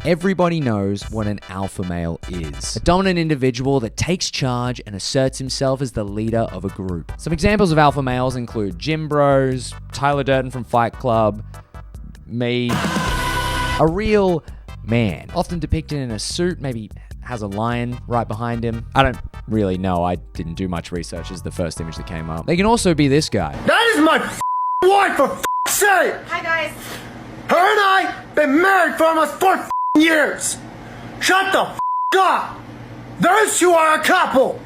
Everybody knows what an alpha male is. A dominant individual that takes charge and asserts himself as the leader of a group. Some examples of alpha males include Jim Bros, Tyler Durden from Fight Club, me. A real man, often depicted in a suit, maybe has a lion right behind him. I don't really know. I didn't do much research. It's the first image that came up. They can also be this guy. That is my wife, for sake! Hi, guys. Her and I been married for almost 4 years. Shut the up! Those two are a couple.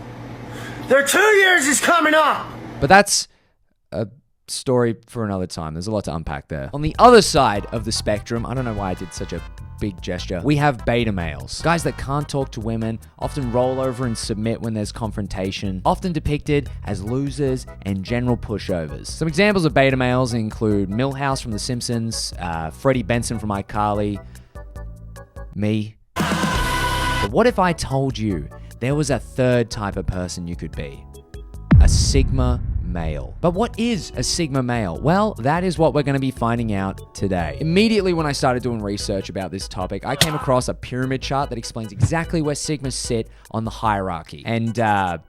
Their 2 years is coming up. But that's a story for another time. There's a lot to unpack there. On the other side of the spectrum, I don't know why I did such a big gesture, we have beta males. Guys that can't talk to women, often roll over and submit when there's confrontation, often depicted as losers and general pushovers. Some examples of beta males include Milhouse from The Simpsons, Freddie Benson from iCarly, me. But what if I told you there was a third type of person you could be? A Sigma male. But what is a Sigma male? Well, that is what we're going to be finding out today. Immediately when I started doing research about this topic, I came across a pyramid chart that explains exactly where Sigmas sit on the hierarchy. And I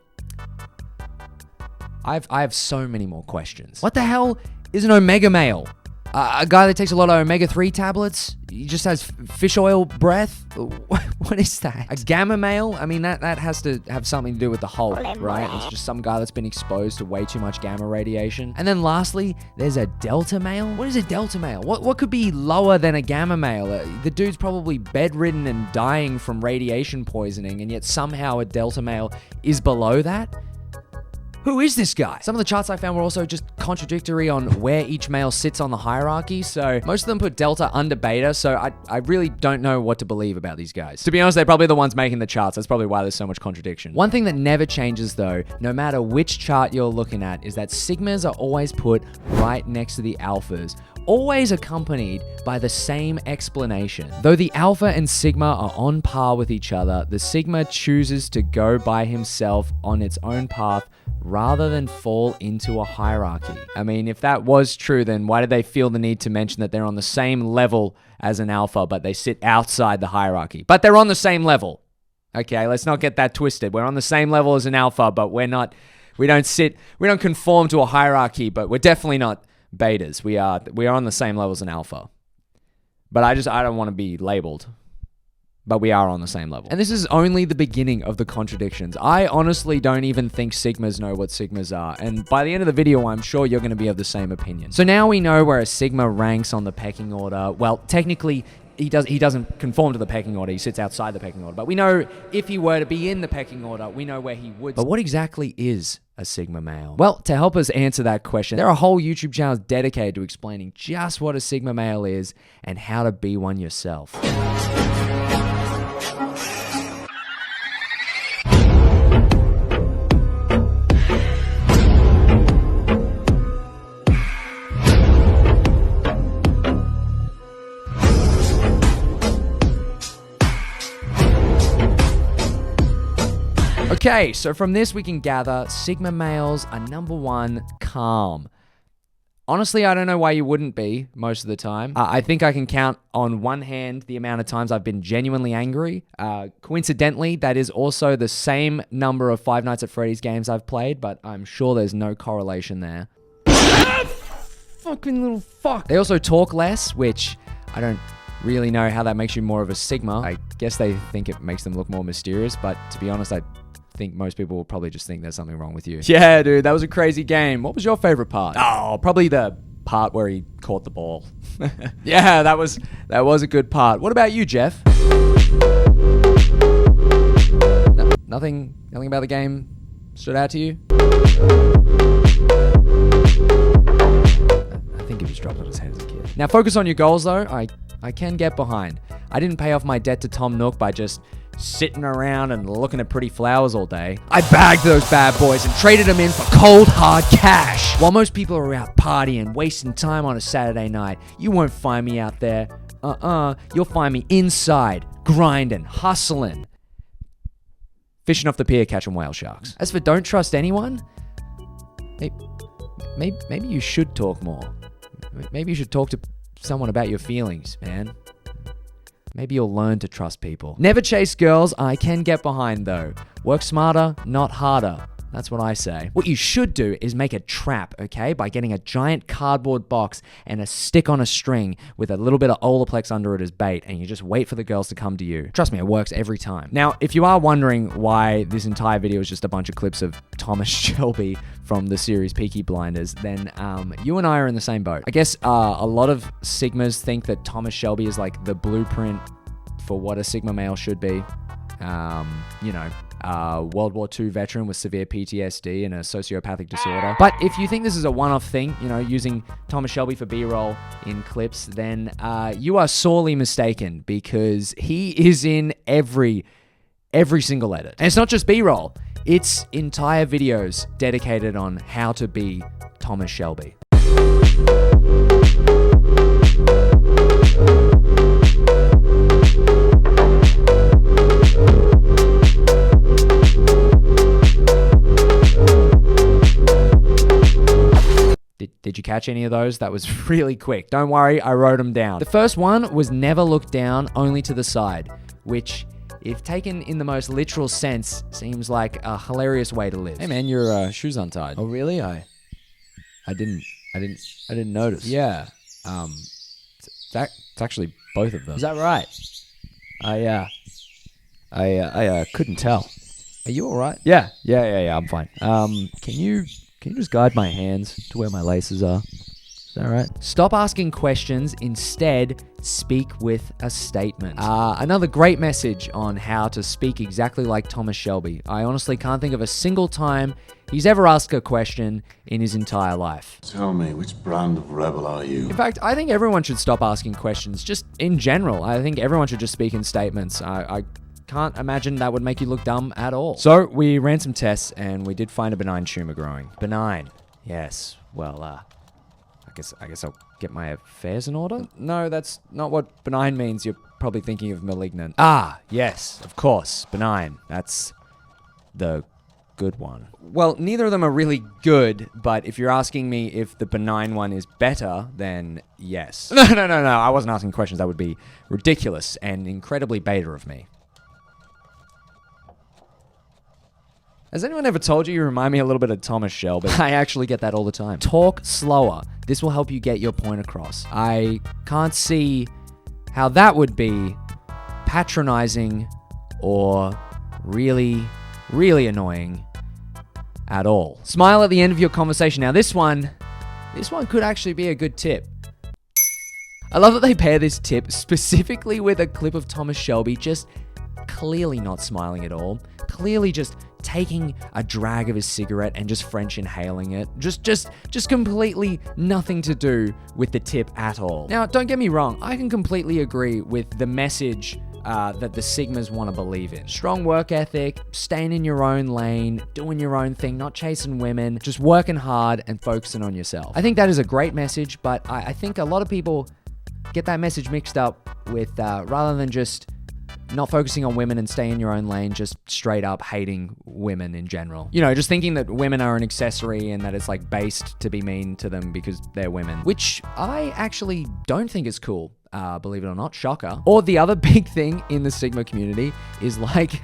have so many more questions. What the hell is an Omega male? A guy that takes a lot of omega-3 tablets? He just has fish oil breath? What is that? A gamma male? I mean, that has to have something to do with the Hulk, right? It's just some guy that's been exposed to way too much gamma radiation. And then lastly, there's a delta male? What is a delta male? What could be lower than a gamma male? The dude's probably bedridden and dying from radiation poisoning, and yet somehow a delta male is below that? Who is this guy? Some of the charts I found were also just contradictory on where each male sits on the hierarchy, so most of them put Delta under Beta, so I really don't know what to believe about these guys. To be honest, they're probably the ones making the charts. That's probably why there's so much contradiction. One thing that never changes though, no matter which chart you're looking at, is that Sigmas are always put right next to the Alphas, always accompanied by the same explanation. Though the Alpha and Sigma are on par with each other, the Sigma chooses to go by himself on its own path rather than fall into a hierarchy. I mean, if that was true, then why did they feel the need to mention that they're on the same level as an alpha, but they sit outside the hierarchy? But they're on the same level. Okay, let's not get that twisted. We're on the same level as an alpha, but we don't conform to a hierarchy, but we're definitely not betas. We are on the same level as an alpha. But I don't want to be labeled. But we are on the same level. And this is only the beginning of the contradictions. I honestly don't even think Sigmas know what Sigmas are. And by the end of the video, I'm sure you're going to be of the same opinion. So now we know where a Sigma ranks on the pecking order. Well, technically, he doesn't conform to the pecking order. He sits outside the pecking order. But we know if he were to be in the pecking order, we know where he would. But what exactly is a Sigma male? Well, to help us answer that question, there are whole YouTube channels dedicated to explaining just what a Sigma male is and how to be one yourself. Okay, so from this we can gather Sigma males are number one, calm. Honestly, I don't know why you wouldn't be most of the time. I think I can count on one hand the amount of times I've been genuinely angry. Coincidentally, that is also the same number of Five Nights at Freddy's games I've played, but I'm sure there's no correlation there. Fucking little fuck. They also talk less, which I don't really know how that makes you more of a Sigma. I guess they think it makes them look more mysterious, but to be honest, I think most people will probably just think there's something wrong with you. Yeah, dude, that was a crazy game. What was your favorite part? Oh, probably the part where he caught the ball. Yeah, that was a good part. What about you, Jeff? Nothing about the game stood out to you? I think he was dropped on his head as a kid. Now focus on your goals though. I can get behind. I didn't pay off my debt to Tom Nook by just sitting around and looking at pretty flowers all day. I bagged those bad boys and traded them in for cold, hard cash. While most people are out partying, wasting time on a Saturday night, you won't find me out there. You'll find me inside, grinding, hustling, fishing off the pier, catching whale sharks. As for don't trust anyone, maybe you should talk more. Maybe you should talk to someone about your feelings, man. maybe you'll learn to trust people. Never chase girls, I can get behind though. Work smarter, not harder. That's what I say. What you should do is make a trap, okay? By getting a giant cardboard box and a stick on a string with a little bit of Olaplex under it as bait, and you just wait for the girls to come to you. Trust me, it works every time. Now, if you are wondering why this entire video is just a bunch of clips of Thomas Shelby from the series Peaky Blinders, then you and I are in the same boat. I guess a lot of Sigmas think that Thomas Shelby is like the blueprint for what a Sigma male should be. World War II veteran with severe PTSD and a sociopathic disorder. But if you think this is a one-off thing, using Thomas Shelby for B-roll in clips, then you are sorely mistaken, because he is in every single edit. And it's not just B-roll, it's entire videos dedicated on how to be Thomas Shelby. Did you catch any of those? That was really quick. Don't worry, I wrote them down. The first one was never look down, only to the side, which, if taken in the most literal sense, seems like a hilarious way to live. Hey man, your shoes untied. Oh really? I didn't notice. Yeah. It's actually both of them. Is that right? I couldn't tell. Are you all right? Yeah, I'm fine. Can you just guide my hands to where my laces are? Is that right? Stop asking questions. Instead, speak with a statement. Another great message on how to speak exactly like Thomas Shelby. I honestly can't think of a single time he's ever asked a question in his entire life. Tell me, which brand of rebel are you? In fact, I think everyone should stop asking questions, just in general. I think everyone should just speak in statements. I can't imagine that would make you look dumb at all. So we ran some tests and we did find a benign tumor growing. Benign. Yes. Well, I guess I'll get my affairs in order? No, that's not what benign means. You're probably thinking of malignant. Ah, yes, of course. Benign. That's the good one. Well, neither of them are really good, but if you're asking me if the benign one is better, then yes. No. I wasn't asking questions. That would be ridiculous and incredibly beta of me. Has anyone ever told you remind me a little bit of Thomas Shelby? I actually get that all the time. Talk slower. This will help you get your point across. I can't see how that would be patronizing or really, really annoying at all. Smile at the end of your conversation. Now this one could actually be a good tip. I love that they pair this tip specifically with a clip of Thomas Shelby just clearly not smiling at all. Clearly just taking a drag of his cigarette and just French inhaling it. Just completely nothing to do with the tip at all. Now, don't get me wrong. I can completely agree with the message that the Sigmas want to believe in. Strong work ethic, staying in your own lane, doing your own thing, not chasing women, just working hard and focusing on yourself. I think that is a great message, but I think a lot of people get that message mixed up with, rather than just not focusing on women and stay in your own lane, just straight up hating women in general. Just thinking that women are an accessory and that it's like based to be mean to them because they're women, which I actually don't think is cool. Believe it or not, shocker. Or the other big thing in the Sigma community is like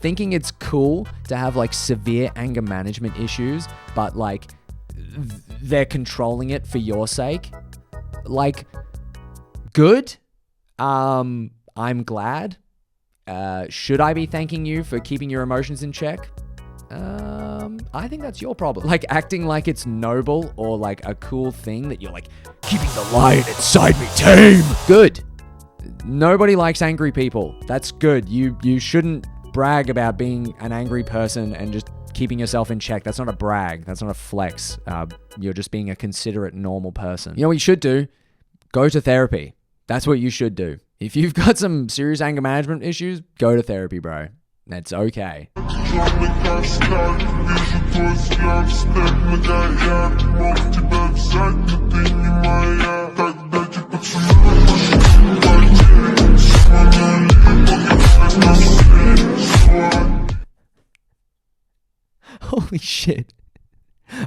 thinking it's cool to have like severe anger management issues, but like they're controlling it for your sake. Like, good. I'm glad. Should I be thanking you for keeping your emotions in check? I think that's your problem. Like acting like it's noble or like a cool thing that you're like, keeping the lion inside me tame. Good. Nobody likes angry people. That's good. You shouldn't brag about being an angry person and just keeping yourself in check. That's not a brag. That's not a flex. You're just being a considerate, normal person. You know what you should do? Go to therapy. That's what you should do. If you've got some serious anger management issues, go to therapy, bro. That's okay. Holy shit.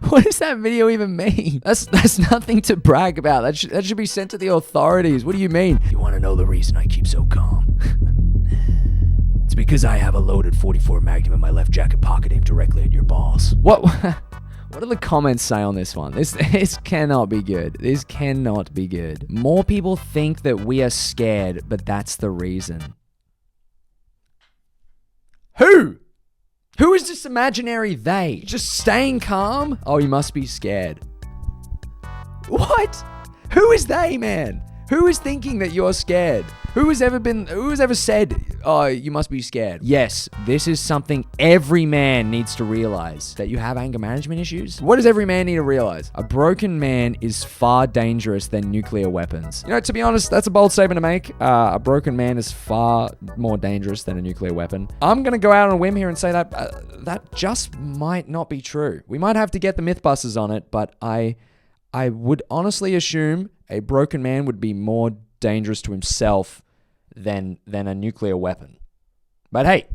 What does that video even mean? That's nothing to brag about. That should be sent to the authorities. What do you mean? You want to know the reason I keep so calm? It's because I have a loaded 44 Magnum in my left jacket pocket aimed directly at your balls. What? What do the comments say on this one? This cannot be good. This cannot be good. More people think that we are scared, but that's the reason. Who? Who is this imaginary they? Just staying calm? Oh, you must be scared. What? Who is they, man? Who is thinking that you're scared? Who has ever said, oh, you must be scared? Yes, this is something every man needs to realize. That you have anger management issues? What does every man need to realize? A broken man is far dangerous than nuclear weapons. You know, to be honest, that's a bold statement to make. A broken man is far more dangerous than a nuclear weapon. I'm gonna go out on a whim here and say that that just might not be true. We might have to get the Mythbusters on it, but I would honestly assume a broken man would be more dangerous to himself than a nuclear weapon. But hey,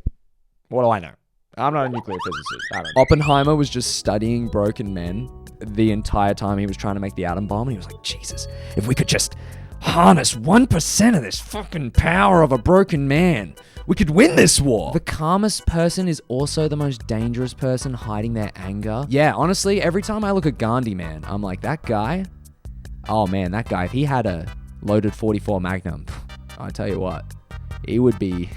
what do I know? I'm not a nuclear physicist. I don't know. Oppenheimer was just studying broken men the entire time he was trying to make the atom bomb, and he was like, Jesus, if we could just harness 1% of this fucking power of a broken man, we could win this war. The calmest person is also the most dangerous person hiding their anger. Yeah, honestly, every time I look at Gandhi, man, I'm like, that guy, oh man, that guy, if he had a loaded 44 Magnum, I tell you what, he would be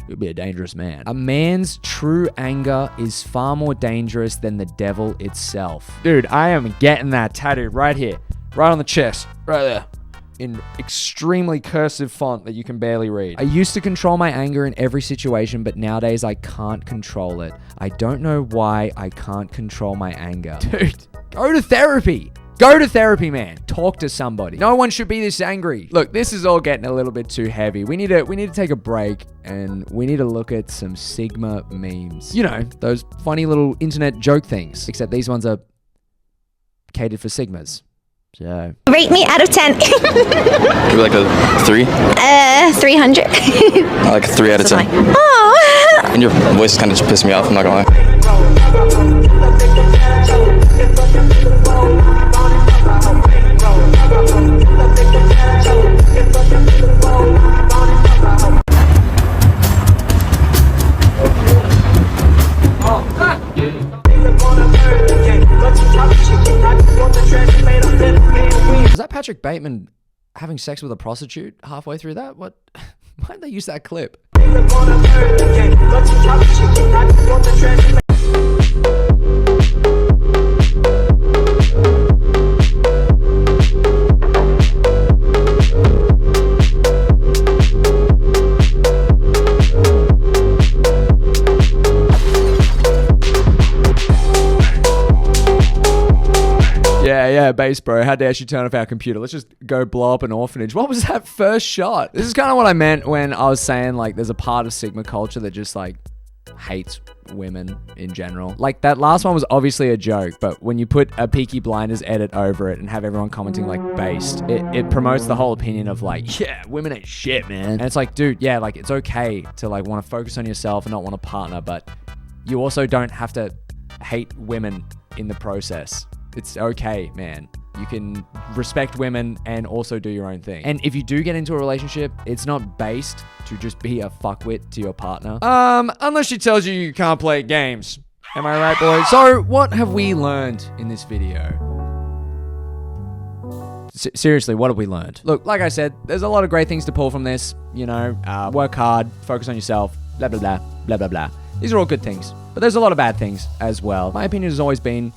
a dangerous man. A man's true anger is far more dangerous than the devil itself. Dude, I am getting that tattooed right here, right on the chest, right there, in extremely cursive font that you can barely read. I used to control my anger in every situation, but nowadays I can't control it. I don't know why I can't control my anger. Dude, go to therapy. Go to therapy, man. Talk to somebody. No one should be this angry. Look, this is all getting a little bit too heavy. We need to take a break, and we need to look at some Sigma memes. You know, those funny little internet joke things. Except these ones are catered for Sigmas. So rate me out of 10. Maybe like a 3? 300. Like a 3 out of 10. Oh. And your voice kind of just pissed me off, I'm not gonna lie. Was that Patrick Bateman having sex with a prostitute halfway through that? What? Why did they use that clip? Yeah, base bro. Had to actually turn off our computer. Let's just go blow up an orphanage. What was that first shot? This is kind of what I meant when I was saying, like, there's a part of Sigma culture that just, like, hates women in general. Like, that last one was obviously a joke, but when you put a Peaky Blinders edit over it and have everyone commenting, like, based, it promotes the whole opinion of, like, yeah, women ain't shit, man. And it's like, dude, yeah, like, it's okay to, like, want to focus on yourself and not want a partner, but you also don't have to hate women in the process. It's okay, man. You can respect women and also do your own thing. And if you do get into a relationship, it's not based to just be a fuckwit to your partner. Unless she tells you you can't play games. Am I right, boys? So, what have we learned in this video? Seriously, what have we learned? Look, like I said, there's a lot of great things to pull from this. You know, work hard, focus on yourself, blah, blah, blah, blah, blah, blah. These are all good things. But there's a lot of bad things as well. My opinion has always been,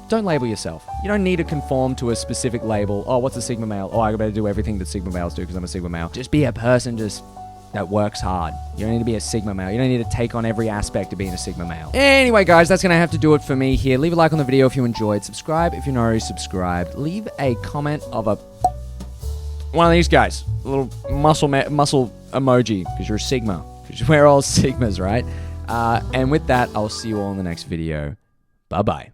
don't label yourself. You don't need to conform to a specific label. Oh, what's a Sigma male? Oh, I better do everything that Sigma males do because I'm a Sigma male. Just be a person that works hard. You don't need to be a Sigma male. You don't need to take on every aspect of being a Sigma male. Anyway, guys, that's going to have to do it for me here. Leave a like on the video if you enjoyed. Subscribe if you're not already subscribed. Leave a comment of one of these guys. A little muscle emoji because you're a Sigma. Because we're all Sigmas, right? And with that, I'll see you all in the next video. Bye-bye.